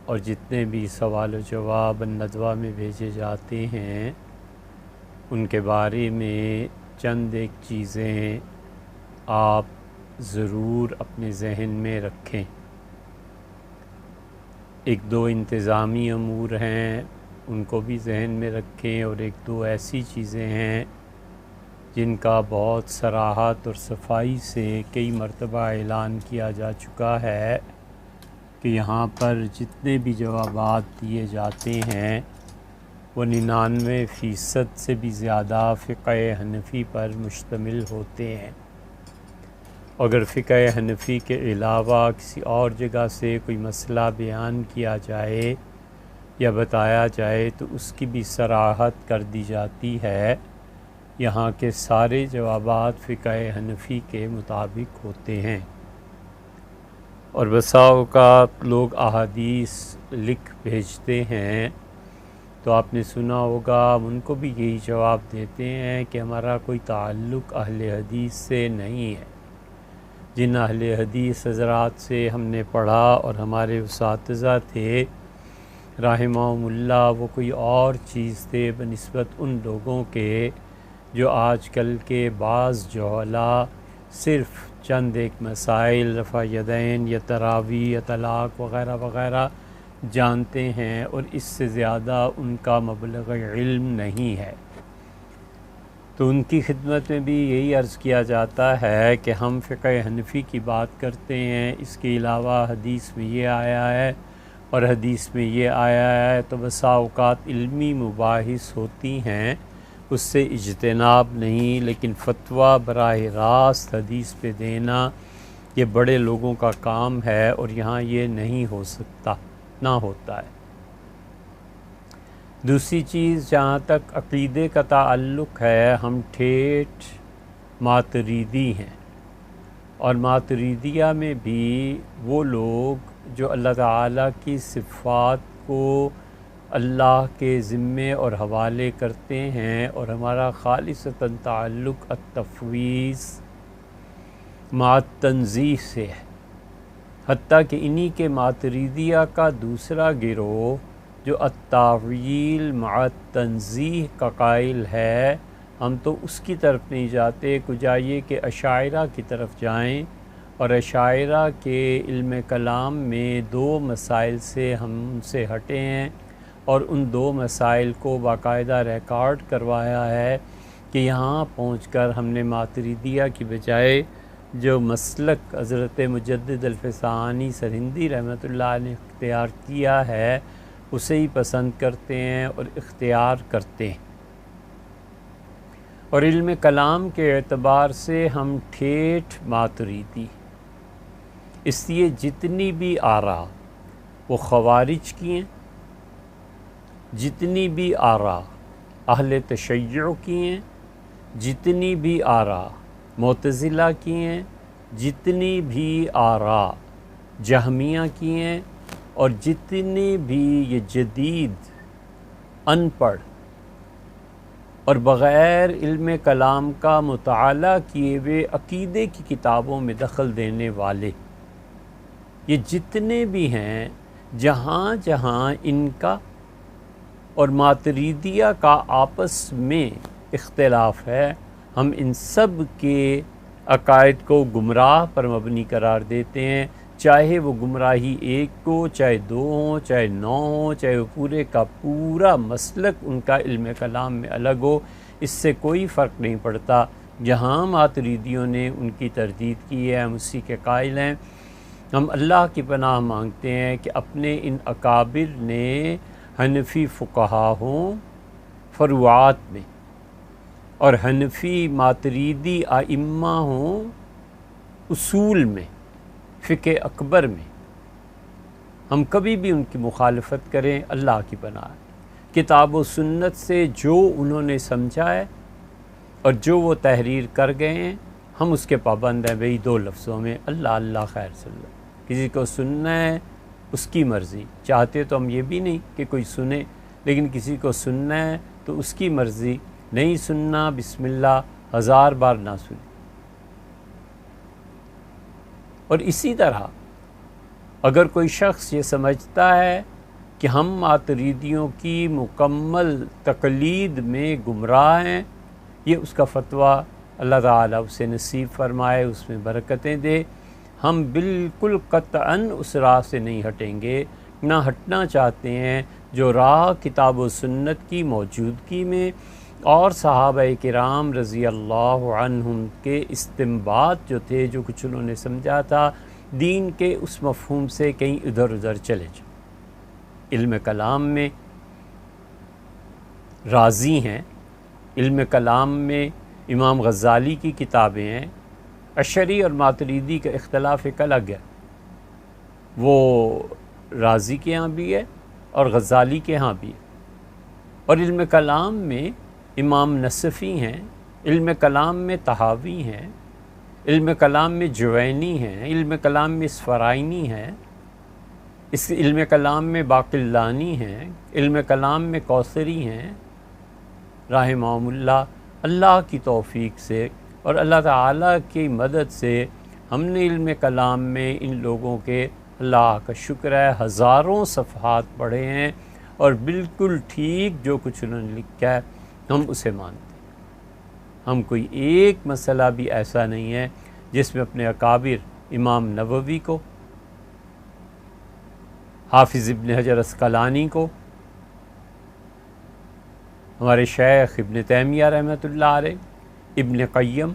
اور جتنے بھی سوال و جواب الندوہ میں بھیجے جاتے ہیں ان کے بارے میں چند ایک چیزیں آپ ضرور اپنے ذہن میں رکھیں۔ ایک دو انتظامی امور ہیں، ان کو بھی ذہن میں رکھیں، اور ایک دو ایسی چیزیں ہیں جن کا بہت صراحت اور صفائی سے کئی مرتبہ اعلان کیا جا چکا ہے کہ یہاں پر جتنے بھی جوابات دیے جاتے ہیں وہ 99% سے بھی زیادہ فقہ حنفی پر مشتمل ہوتے ہیں۔ اگر فقہ حنفی کے علاوہ کسی اور جگہ سے کوئی مسئلہ بیان کیا جائے یا بتایا جائے تو اس کی بھی صراحت کر دی جاتی ہے۔ یہاں کے سارے جوابات فقہ حنفی کے مطابق ہوتے ہیں، اور بسا اوقات لوگ احادیث لکھ بھیجتے ہیں تو آپ نے سنا ہوگا ان کو بھی یہی جواب دیتے ہیں کہ ہمارا کوئی تعلق اہل حدیث سے نہیں ہے۔ جن اہل حدیث حضرات سے ہم نے پڑھا اور ہمارے اساتذہ تھے رحمہم اللہ، وہ کوئی اور چیز تھے بنسبت ان لوگوں کے جو آج کل کے بعض جہلاء صرف چند ایک مسائل رفع یدین یا تراویح یا طلاق وغیرہ وغیرہ جانتے ہیں، اور اس سے زیادہ ان کا مبلغ علم نہیں ہے۔ تو ان کی خدمت میں بھی یہی عرض کیا جاتا ہے کہ ہم فقہ حنفی کی بات کرتے ہیں، اس کے علاوہ حدیث میں یہ آیا ہے اور حدیث میں یہ آیا ہے، تو بسا اوقات علمی مباحث ہوتی ہیں، اس سے اجتناب نہیں، لیکن فتویٰ براہ راست حدیث پہ دینا یہ بڑے لوگوں کا کام ہے، اور یہاں یہ نہیں ہو سکتا، نہ ہوتا ہے۔ دوسری چیز، جہاں تک عقیدے کا تعلق ہے، ہم ٹھیٹھ ماتریدی ہیں، اور ماتریدیہ میں بھی وہ لوگ جو اللہ تعالیٰ کی صفات کو اللہ کے ذمے اور حوالے کرتے ہیں، اور ہمارا خالصتاً تعلق التفویض مع التنزیہ سے ہے۔ حتیٰ کہ انہی کے ماتریدیہ کا دوسرا گروہ جو التعویل مع التنزیہ کا قائل ہے، ہم تو اس کی طرف نہیں جاتے، کو جائیے کہ اشاعرہ کی طرف جائیں، اور اشاعرہ کے علم کلام میں دو مسائل سے ہم ان سے ہٹے ہیں، اور ان دو مسائل کو باقاعدہ ریکارڈ کروایا ہے کہ یہاں پہنچ کر ہم نے ماتریدیہ کی بجائے جو مسلک حضرت مجدد الفسانی سرہندی رحمۃ اللہ نے اختیار کیا ہے اسے ہی پسند کرتے ہیں اور اختیار کرتے ہیں۔ اور علم کلام کے اعتبار سے ہم ٹھیٹھ ماتریدی، اس لیے جتنی بھی آراء وہ خوارج کی ہیں، جتنی بھی آراء اہل تشیع کی ہیں، جتنی بھی آراء معتزلہ کی ہیں، جتنی بھی آراء جہمیہ کی ہیں، اور جتنی بھی یہ جدید ان پڑھ اور بغیر علم کلام کا مطالعہ کیے ہوئے عقیدے کی کتابوں میں دخل دینے والے، یہ جتنے بھی ہیں، جہاں جہاں ان کا اور ماتریدیہ کا آپس میں اختلاف ہے، ہم ان سب کے عقائد کو گمراہ پر مبنی قرار دیتے ہیں، چاہے وہ گمراہی ایک کو، چاہے دو ہوں، چاہے 9 ہوں، چاہے وہ پورے کا پورا مسلک ان کا علم کلام میں الگ ہو، اس سے کوئی فرق نہیں پڑتا۔ جہاں ماتریدیوں نے ان کی تردید کی ہے، ہم اسی کے قائل ہیں۔ ہم اللہ کی پناہ مانگتے ہیں کہ اپنے ان اکابر نے حنفی فقہا ہوں فروعات میں، اور حنفی ماتریدی ائمہ ہوں اصول میں، فقہ اکبر میں، ہم کبھی بھی ان کی مخالفت کریں اللہ کی پناہ۔ کتاب و سنت سے جو انہوں نے سمجھا ہے اور جو وہ تحریر کر گئے ہیں، ہم اس کے پابند ہیں۔ بھئی دو لفظوں میں اللہ اللہ خیر صلی اللہ، کسی کو سننا ہے اس کی مرضی، چاہتے تو ہم یہ بھی نہیں کہ کوئی سنے، لیکن کسی کو سننا ہے تو اس کی مرضی، نہیں سننا بسم اللہ، 1000 بار نہ سنیں۔ اور اسی طرح اگر کوئی شخص یہ سمجھتا ہے کہ ہم ماتریدیوں کی مکمل تقلید میں گمراہ ہیں، یہ اس کا فتویٰ اللہ تعالیٰ اسے نصیب فرمائے، اس میں برکتیں دے۔ ہم بالکل قطعاً اس راہ سے نہیں ہٹیں گے، نہ ہٹنا چاہتے ہیں جو راہ کتاب و سنت کی موجودگی میں اور صحابہ کرام رضی اللہ عنہم کے استنباط جو تھے، جو کچھ انہوں نے سمجھا تھا دین کے اس مفہوم سے کہیں ادھر ادھر چلے جائیں۔ علم کلام میں رازی ہیں، علم کلام میں امام غزالی کی کتابیں ہیں۔ اشعری اور ماتریدی کا اختلاف ایک الگ ہے، وہ رازی کے ہاں بھی ہے اور غزالی کے ہاں بھی ہے۔ اور علم کلام میں امام نصفی ہیں، علم کلام میں طحاوی ہیں، علم کلام میں جوینی ہیں، علم کلام میں اسفرائینی ہیں، اس علم کلام میں باقلانی ہیں، علم کلام میں کوثری ہیں، رحمہم اللہ۔ اللہ کی توفیق سے اور اللہ تعالیٰ کی مدد سے ہم نے علم کلام میں ان لوگوں کے اللہ کا شکر ہے ہزاروں صفحات پڑھے ہیں، اور بالکل ٹھیک جو کچھ انہوں نے لکھا ہے ہم اسے مانتے ہیں۔ ہم کوئی ایک مسئلہ بھی ایسا نہیں ہے جس میں اپنے اکابر امام نووی کو، حافظ ابن حجر عسقلانی کو، ہمارے شیخ ابن تیمیہ رحمۃ اللہ علیہ، ابن قیم،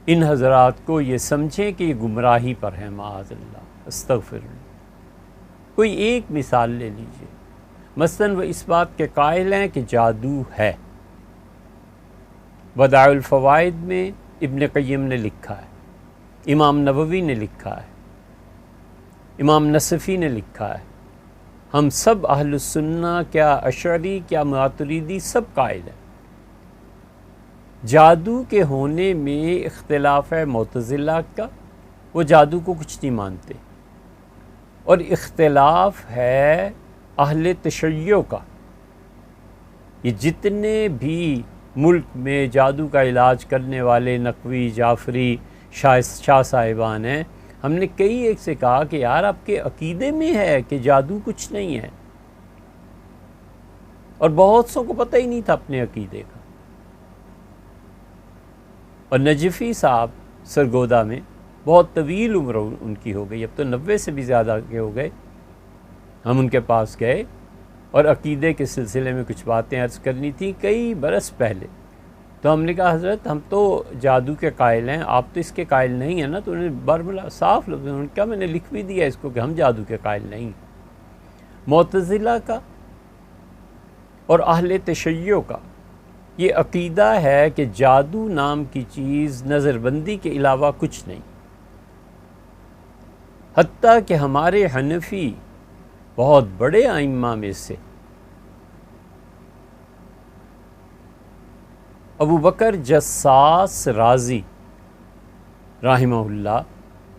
ان حضرات کو یہ سمجھیں کہ یہ گمراہی پر ہے، معاذ اللہ، استغفر اللہ۔ کوئی ایک مثال لے لیجئے، مثلاً وہ اس بات کے قائل ہیں کہ جادو ہے۔ بدائع الفوائد میں ابن قیم نے لکھا ہے، امام نووی نے لکھا ہے، امام نصفی نے لکھا ہے، ہم سب اہل السنہ، کیا اشعری کیا ماتریدی، سب قائل ہیں۔ جادو کے ہونے میں اختلاف ہے معتزلہ کا، وہ جادو کو کچھ نہیں مانتے، اور اختلاف ہے اہل تشیع کا۔ یہ جتنے بھی ملک میں جادو کا علاج کرنے والے نقوی، جعفری، شاہ صاحبان ہیں، ہم نے کئی ایک سے کہا کہ یار آپ کے عقیدے میں ہے کہ جادو کچھ نہیں ہے، اور بہت سو کو پتہ ہی نہیں تھا اپنے عقیدے کا۔ اور نجفی صاحب سرگودا میں بہت طویل عمر ان کی ہو گئی، اب تو 90 سے بھی زیادہ کے ہو گئے۔ ہم ان کے پاس گئے اور عقیدے کے سلسلے میں کچھ باتیں عرض کرنی تھی کئی برس پہلے، تو ہم نے کہا حضرت ہم تو جادو کے قائل ہیں، آپ تو اس کے قائل نہیں ہیں نا؟ تو انہوں نے برملا صاف لفظ میں کہا، میں نے لکھ بھی دیا اس کو کہ ہم جادو کے قائل نہیں۔ معتزلہ کا اور اہل تشیع کا یہ عقیدہ ہے کہ جادو نام کی چیز نظر بندی کے علاوہ کچھ نہیں، حتیٰ کہ ہمارے حنفی بہت بڑے ائمہ میں سے ابو بکر جساس رازی رحمہ اللہ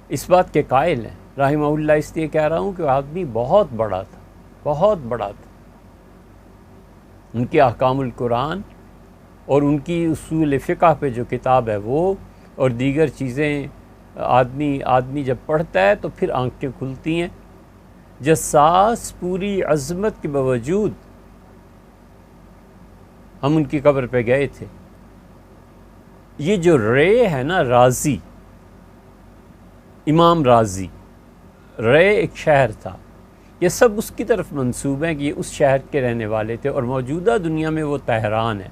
اس بات کے قائل ہیں۔ رحمہ اللہ اس لیے کہہ رہا ہوں کہ وہ آدمی بہت بڑا تھا، بہت بڑا تھا۔ ان کی احکام القرآن اور ان کی اصول فقہ پہ جو کتاب ہے وہ، اور دیگر چیزیں آدمی جب پڑھتا ہے تو پھر آنکھیں کھلتی ہیں۔ جساس پوری عظمت کے باوجود ہم ان کی قبر پہ گئے تھے۔ یہ جو رے ہے نا، رازی، امام رازی، رے ایک شہر تھا، یہ سب اس کی طرف منسوب ہیں کہ یہ اس شہر کے رہنے والے تھے، اور موجودہ دنیا میں وہ تہران ہے۔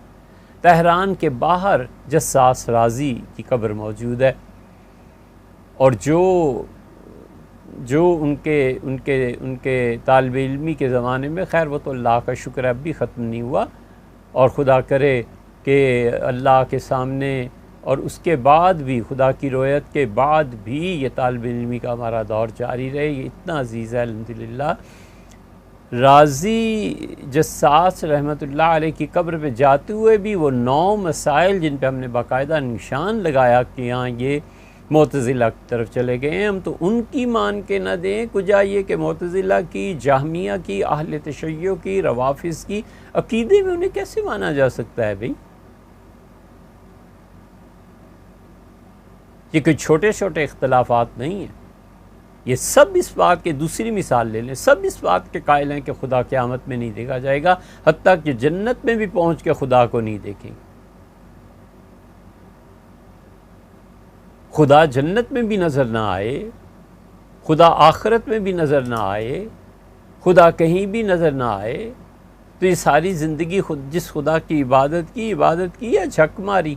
تہران کے باہر جساس رازی کی قبر موجود ہے، اور جو ان کے طالب علمی کے زمانے میں، خیر وہ تو اللہ کا شکر ہے اب بھی ختم نہیں ہوا، اور خدا کرے کہ اللہ کے سامنے اور اس کے بعد بھی، خدا کی رویت کے بعد بھی یہ طالب علمی کا ہمارا دور جاری رہے، یہ اتنا عزیز ہے الحمدللہ۔ رازی جساس رحمۃ اللہ علیہ کی قبر پہ جاتے ہوئے بھی وہ 9 مسائل جن پہ ہم نے باقاعدہ نشان لگایا کہ ہاں یہ معتزلہ کی طرف چلے گئے ہیں، ہم تو ان کی مان کے نہ دیں کجا یہ کہ معتزلہ کی، جہمیہ کی، اہل تشیع کی، روافض کی عقیدے میں انہیں کیسے مانا جا سکتا ہے بھئی؟ یہ کوئی چھوٹے چھوٹے اختلافات نہیں ہیں، یہ سب اس بات کے، دوسری مثال لے لیں، سب اس بات کے قائل ہیں کہ خدا قیامت میں نہیں دیکھا جائے گا، حتیٰ کہ جنت میں بھی پہنچ کے خدا کو نہیں دیکھیں گے۔ خدا جنت میں بھی نظر نہ آئے، خدا آخرت میں بھی نظر نہ آئے، خدا کہیں بھی نظر نہ آئے، تو یہ ساری زندگی جس خدا کی عبادت کی یا جھک ماری؟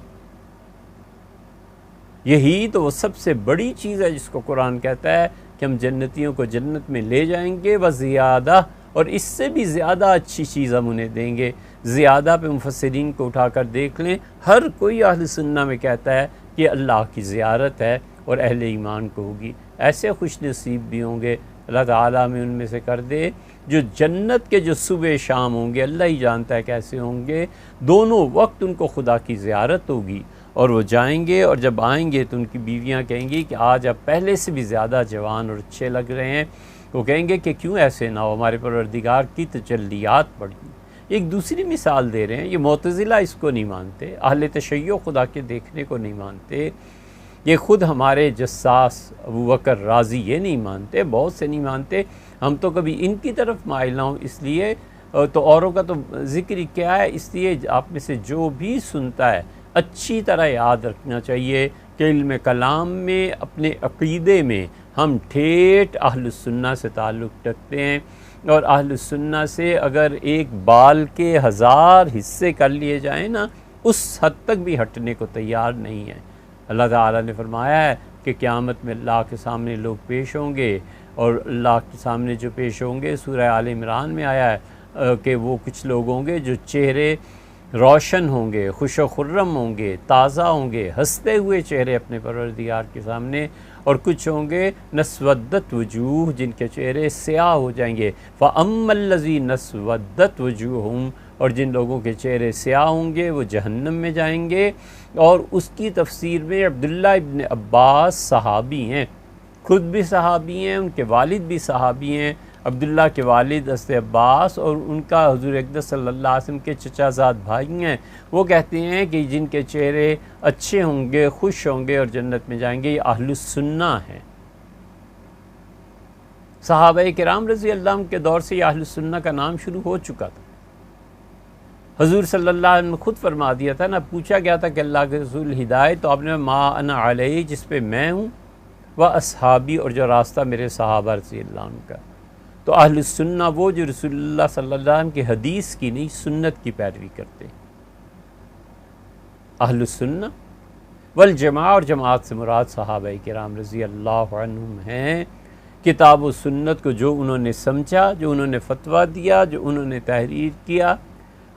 یہی تو وہ سب سے بڑی چیز ہے جس کو قرآن کہتا ہے کہ ہم جنتیوں کو جنت میں لے جائیں گے وزیادہ، اور اس سے بھی زیادہ اچھی چیز ہم انہیں دیں گے۔ زیادہ پہ مفسرین کو اٹھا کر دیکھ لیں، ہر کوئی اہل سنہ میں کہتا ہے کہ اللہ کی زیارت ہے اور اہل ایمان کو ہوگی۔ ایسے خوش نصیب بھی ہوں گے، اللہ تعالیٰ میں ان میں سے کر دے، جو جنت کے جو صبح شام ہوں گے، اللہ ہی جانتا ہے کیسے ہوں گے، دونوں وقت ان کو خدا کی زیارت ہوگی، اور وہ جائیں گے، اور جب آئیں گے تو ان کی بیویاں کہیں گی کہ آج آپ پہلے سے بھی زیادہ جوان اور اچھے لگ رہے ہیں۔ وہ کہیں گے کہ کیوں ایسے نہ ہو، ہمارے پروردگار کی تجلیات بڑھی۔ ایک دوسری مثال دے رہے ہیں، یہ معتزلہ اس کو نہیں مانتے، اہل تشیع خدا کے دیکھنے کو نہیں مانتے، یہ خود ہمارے جساس ابو بکر رازی یہ نہیں مانتے، بہت سے نہیں مانتے۔ ہم تو کبھی ان کی طرف مائل نہ ہوں، اس لیے تو اوروں کا تو ذکر ہی کیا ہے، اس لیے آپ میں سے جو بھی سنتا ہے اچھی طرح یاد رکھنا چاہیے کہ علم کلام میں، اپنے عقیدے میں ہم ٹھیٹھ اہل السنہ سے تعلق رکھتے ہیں، اور اہل السنہ سے اگر ایک بال کے 1000 حصے کر لیے جائیں نا، اس حد تک بھی ہٹنے کو تیار نہیں ہے۔ اللہ تعالیٰ نے فرمایا ہے کہ قیامت میں اللہ کے سامنے لوگ پیش ہوں گے، اور اللہ کے سامنے جو پیش ہوں گے، سورہ آل عمران میں آیا ہے کہ وہ کچھ لوگ ہوں گے جو چہرے روشن ہوں گے، خوش و خرم ہوں گے، تازہ ہوں گے، ہنستے ہوئے چہرے اپنے پروردگار کے سامنے، اور کچھ ہوں گے نسودت وجوہ، جن کے چہرے سیاہ ہو جائیں گے۔ فَأَمَّا الَّذِينَ اسْوَدَّتْ وُجُوهُهُمْ، اور جن لوگوں کے چہرے سیاہ ہوں گے وہ جہنم میں جائیں گے۔ اور اس کی تفسیر میں عبداللہ ابن عباس صحابی ہیں، خود بھی صحابی ہیں، ان کے والد بھی صحابی ہیں، عبداللہ کے والد حضرت عباس، اور ان کا حضور اقدس صلی اللہ علیہ وسلم کے چچا زاد بھائی ہیں۔ وہ کہتے ہیں کہ جن کے چہرے اچھے ہوں گے، خوش ہوں گے اور جنت میں جائیں گے، یہ اہل السنہ ہیں۔ صحابہ کرام رضی اللہ عنہ کے دور سے یہ اہل السنہ کا نام شروع ہو چکا تھا۔ حضور صلی اللہ علیہ وسلم نے خود فرما دیا تھا نا، پوچھا گیا تھا کہ اللہ کے رسول ہدایت، تو آپ نے ما انا علیہ، جس پہ میں ہوں، و اصحابی، اور جو راستہ میرے صحابہ رضی اللہ عنہ کا۔ تو اہل السنہ وہ جو رسول اللہ صلی اللہ علیہ وسلم کی حدیث کی نہیں، سنت کی پیروی کرتے ہیں۔ اہل السنہ والجماعہ، اور جماعت سے مراد صحابہ کرام رضی اللہ عنہم ہیں۔ کتاب و سنت کو جو انہوں نے سمجھا، جو انہوں نے فتویٰ دیا، جو انہوں نے تحریر کیا،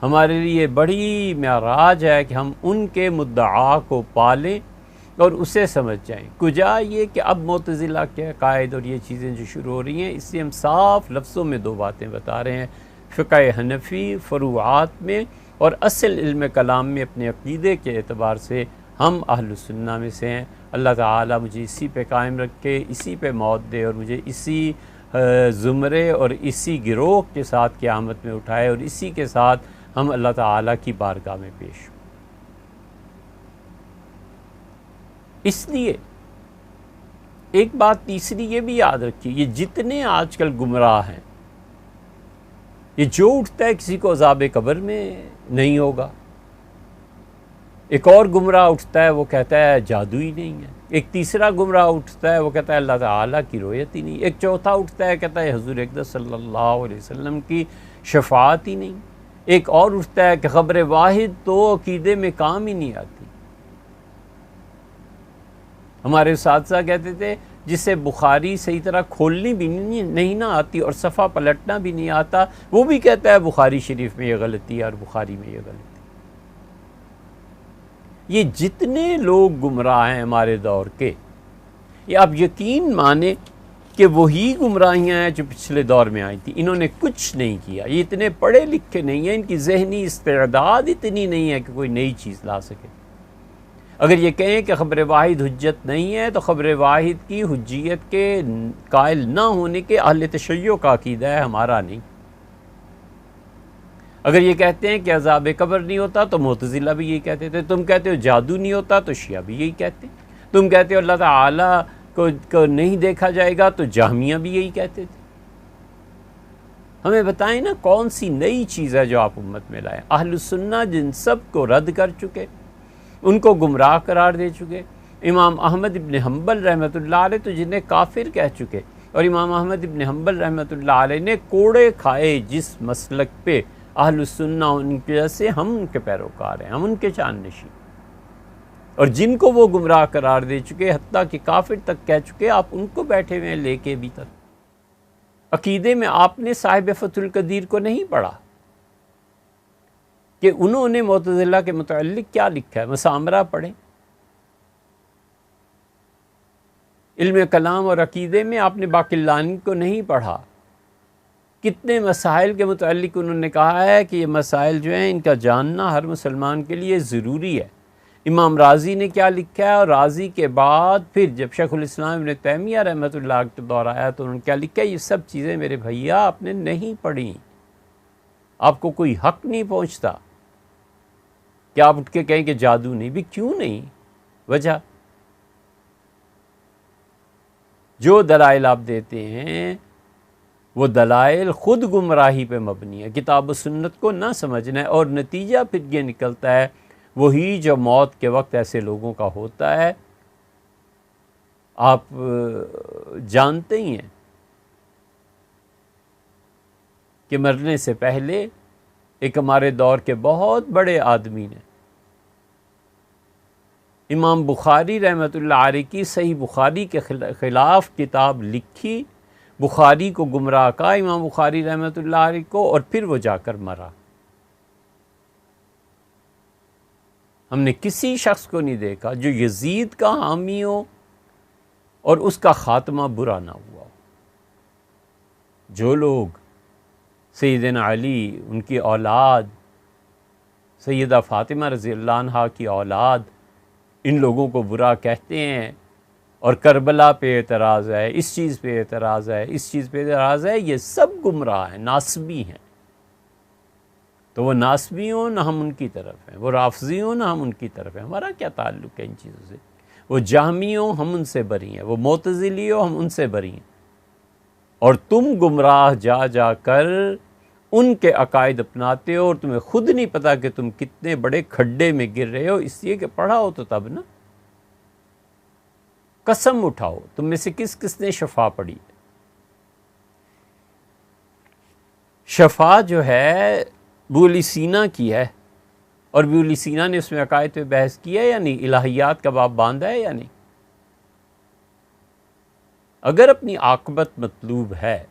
ہمارے لیے بڑی معراج ہے کہ ہم ان کے مدعا کو پالیں اور اسے سمجھ جائیں۔ کجا یہ کہ اب معتزلہ کے عقائد اور یہ چیزیں جو شروع ہو رہی ہیں، اس سے ہم صاف لفظوں میں 2 باتیں بتا رہے ہیں، فقہ حنفی فروعات میں اور اصل علم کلام میں اپنے عقیدے کے اعتبار سے ہم اہل السنہ میں سے ہیں۔ اللہ تعالیٰ مجھے اسی پہ قائم رکھے، اسی پہ موت دے، اور مجھے اسی زمرے اور اسی گروہ کے ساتھ قیامت میں اٹھائے، اور اسی کے ساتھ ہم اللہ تعالیٰ کی بارگاہ میں پیش ہوں۔ اس لیے ایک بات تیسری یہ بھی یاد رکھیے، یہ جتنے آج کل گمراہ ہیں، یہ جو اٹھتا ہے کسی کو عذاب قبر میں نہیں ہوگا، ایک اور گمراہ اٹھتا ہے وہ کہتا ہے جادو ہی نہیں ہے، ایک تیسرا گمراہ اٹھتا ہے وہ کہتا ہے اللہ تعالیٰ کی رؤیت ہی نہیں، ایک چوتھا اٹھتا ہے کہتا ہے حضور اقدس صلی اللہ علیہ وسلم کی شفاعت ہی نہیں، ایک اور اٹھتا ہے کہ خبر واحد تو عقیدے میں کام ہی نہیں آتی۔ ہمارے اساتذہ کہتے تھے جسے بخاری صحیح طرح کھولنی بھی نہیں نہ آتی اور صفحہ پلٹنا بھی نہیں آتا، وہ بھی کہتا ہے بخاری شریف میں یہ غلطی ہے اور بخاری میں یہ غلطی۔ یہ جتنے لوگ گمراہ ہیں ہمارے دور کے، یہ آپ یقین مانیں کہ وہی گمراہیاں ہیں جو پچھلے دور میں آئی تھیں۔ انہوں نے کچھ نہیں کیا، یہ اتنے پڑھے لکھے نہیں ہیں، ان کی ذہنی استعداد اتنی نہیں ہے کہ کوئی نئی چیز لا سکے۔ اگر یہ کہیں کہ خبر واحد حجت نہیں ہے، تو خبر واحد کی حجیت کے قائل نہ ہونے کے اہل تشیع کا عقیدہ ہے، ہمارا نہیں۔ اگر یہ کہتے ہیں کہ عذاب قبر نہیں ہوتا تو معتزلہ بھی یہی کہتے تھے، تم کہتے ہو جادو نہیں ہوتا تو شیعہ بھی یہی کہتے ہیں، تم کہتے ہو اللہ تعالیٰ کو نہیں دیکھا جائے گا تو جہمیہ بھی یہی کہتے تھے۔ ہمیں بتائیں نا کون سی نئی چیز ہے جو آپ امت میں لائیں۔ اہل السنہ جن سب کو رد کر چکے، ان کو گمراہ قرار دے چکے۔ امام احمد ابن حنبل رحمۃ اللہ علیہ تو جنہیں کافر کہہ چکے، اور امام احمد ابن حنبل رحمۃ اللہ علیہ نے کوڑے کھائے جس مسلک پہ اہل السنہ ان کی وجہ سے ہم ان کے پیروکار ہیں، ہم ان کے جانشین، اور جن کو وہ گمراہ قرار دے چکے، حتیٰ کہ کافر تک کہہ چکے، آپ ان کو بیٹھے ہوئے ہیں لے کے ابھی تک۔ عقیدے میں آپ نے صاحب فتح القدیر کو نہیں پڑھا کہ انہوں نے معتزلہ کے متعلق کیا لکھا ہے، مسامرہ پڑھیں۔ علم کلام اور عقیدے میں آپ نے باقلانی کو نہیں پڑھا، کتنے مسائل کے متعلق انہوں نے کہا ہے کہ یہ مسائل جو ہیں ان کا جاننا ہر مسلمان کے لیے ضروری ہے۔ امام رازی نے کیا لکھا ہے، اور رازی کے بعد پھر جب شیخ الاسلام ابن تیمیہ رحمۃ اللہ کے دور آیا تو انہوں نے کیا لکھا ہے، یہ سب چیزیں میرے بھیا آپ نے نہیں پڑھی، آپ کو کوئی حق نہیں پہنچتا کہ آپ اٹھ کے کہیں کہ جادو نہیں۔ بھی کیوں نہیں؟ وجہ جو دلائل آپ دیتے ہیں وہ دلائل خود گمراہی پہ مبنی ہے، کتاب و سنت کو نہ سمجھنا ہے، اور نتیجہ پھر یہ نکلتا ہے وہی جو موت کے وقت ایسے لوگوں کا ہوتا ہے۔ آپ جانتے ہی ہیں کہ مرنے سے پہلے ایک ہمارے دور کے بہت بڑے آدمی نے امام بخاری رحمۃ اللہ علیہ کی صحیح بخاری کے خلاف کتاب لکھی، بخاری کو گمراہ کہا امام بخاری رحمۃ اللہ علیہ کو، اور پھر وہ جا کر مرا۔ ہم نے کسی شخص کو نہیں دیکھا جو یزید کا حامی ہو اور اس کا خاتمہ برا نہ ہوا ہو۔ جو لوگ سیدنا علی، ان کی اولاد، سیدہ فاطمہ رضی اللہ عنہا کی اولاد، ان لوگوں کو برا کہتے ہیں اور کربلا پہ اعتراض ہے، اس چیز پہ اعتراض ہے، اس چیز پہ اعتراض ہے، یہ سب گمراہ ہیں، ناصبی ہیں۔ تو وہ ناصبی ہوں نہ ہم ان کی طرف ہیں، وہ رافضی ہوں نہ ہم ان کی طرف ہیں، ہمارا کیا تعلق ہے ان چیزوں سے؟ وہ جہمی ہوں ہم ان سے بری ہیں، وہ معتزلی ہو ہم ان سے بری ہیں، اور تم گمراہ جا جا کر ان کے عقائد اپناتے ہو، اور تمہیں خود نہیں پتا کہ تم کتنے بڑے کھڈے میں گر رہے ہو، اس لیے کہ پڑھا ہو تو تب نا۔ قسم اٹھاؤ تم میں سے کس کس نے شفا پڑھی؟ شفا جو ہے ابو علی سینا کی ہے، اور ابو علی سینا نے اس میں عقائد پہ بحث کی ہے یا نہیں؟ الہیات کا باب باندھا ہے یا نہیں؟ اگر اپنی عاقبت مطلوب ہے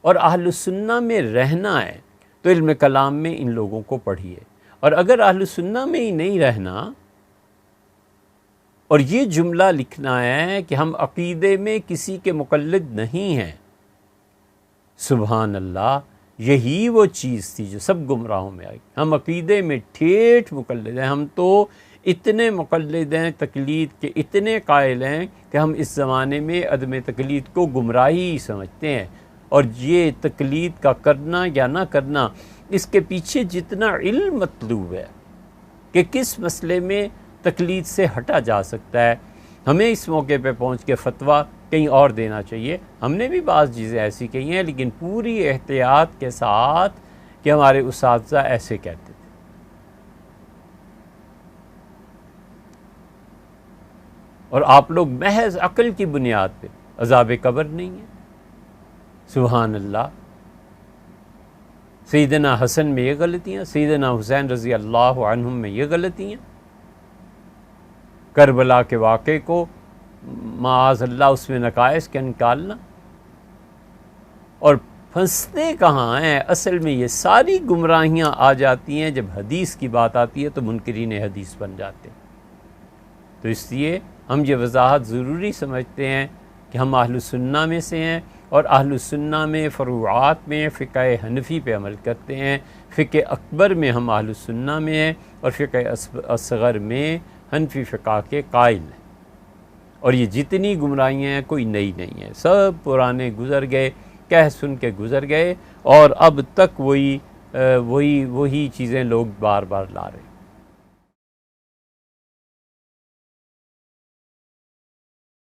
اور اہل السنہ میں رہنا ہے تو علم کلام میں ان لوگوں کو پڑھیے، اور اگر اہل السنہ میں ہی نہیں رہنا اور یہ جملہ لکھنا ہے کہ ہم عقیدے میں کسی کے مقلد نہیں ہیں، سبحان اللہ، یہی وہ چیز تھی جو سب گمراہوں میں آئی۔ ہم عقیدے میں ٹھیٹھ مقلد ہیں، ہم تو اتنے مقلد ہیں، تقلید کے اتنے قائل ہیں کہ ہم اس زمانے میں عدم تقلید کو گمراہی سمجھتے ہیں، اور یہ تقلید کا کرنا یا نہ کرنا، اس کے پیچھے جتنا علم مطلوب ہے کہ کس مسئلے میں تقلید سے ہٹا جا سکتا ہے، ہمیں اس موقع پہ پہنچ کے فتویٰ کہیں اور دینا چاہیے۔ ہم نے بھی بعض چیزیں ایسی کہی ہیں، لیکن پوری احتیاط کے ساتھ کہ ہمارے اساتذہ ایسے کہتے تھے۔ اور آپ لوگ محض عقل کی بنیاد پہ، عذاب قبر نہیں ہے، سبحان اللہ۔ سیدنا حسن میں یہ غلطیاں، سیدنا حسین رضی اللہ عنہم میں یہ غلطیاں، کربلا کے واقعے کو معاذ اللہ اس میں نقائص کے نکالنا، اور پھنستے کہاں ہیں؟ اصل میں یہ ساری گمراہیاں آ جاتی ہیں جب حدیث کی بات آتی ہے تو منکرین حدیث بن جاتے ہیں۔ تو اس لیے ہم یہ وضاحت ضروری سمجھتے ہیں کہ ہم اہل السنہ میں سے ہیں، اور اہل السنہ میں فروعات میں فقہ حنفی پہ عمل کرتے ہیں، فقہ اکبر میں ہم اہل السنہ میں ہیں، اور فقہ اصغر میں حنفی فقہ کے قائل ہیں۔ اور یہ جتنی گمراہیاں ہیں کوئی نئی نہیں ہیں، سب پرانے گزر گئے، کہہ سن کے گزر گئے، اور اب تک وہی چیزیں لوگ بار بار لا رہے ہیں۔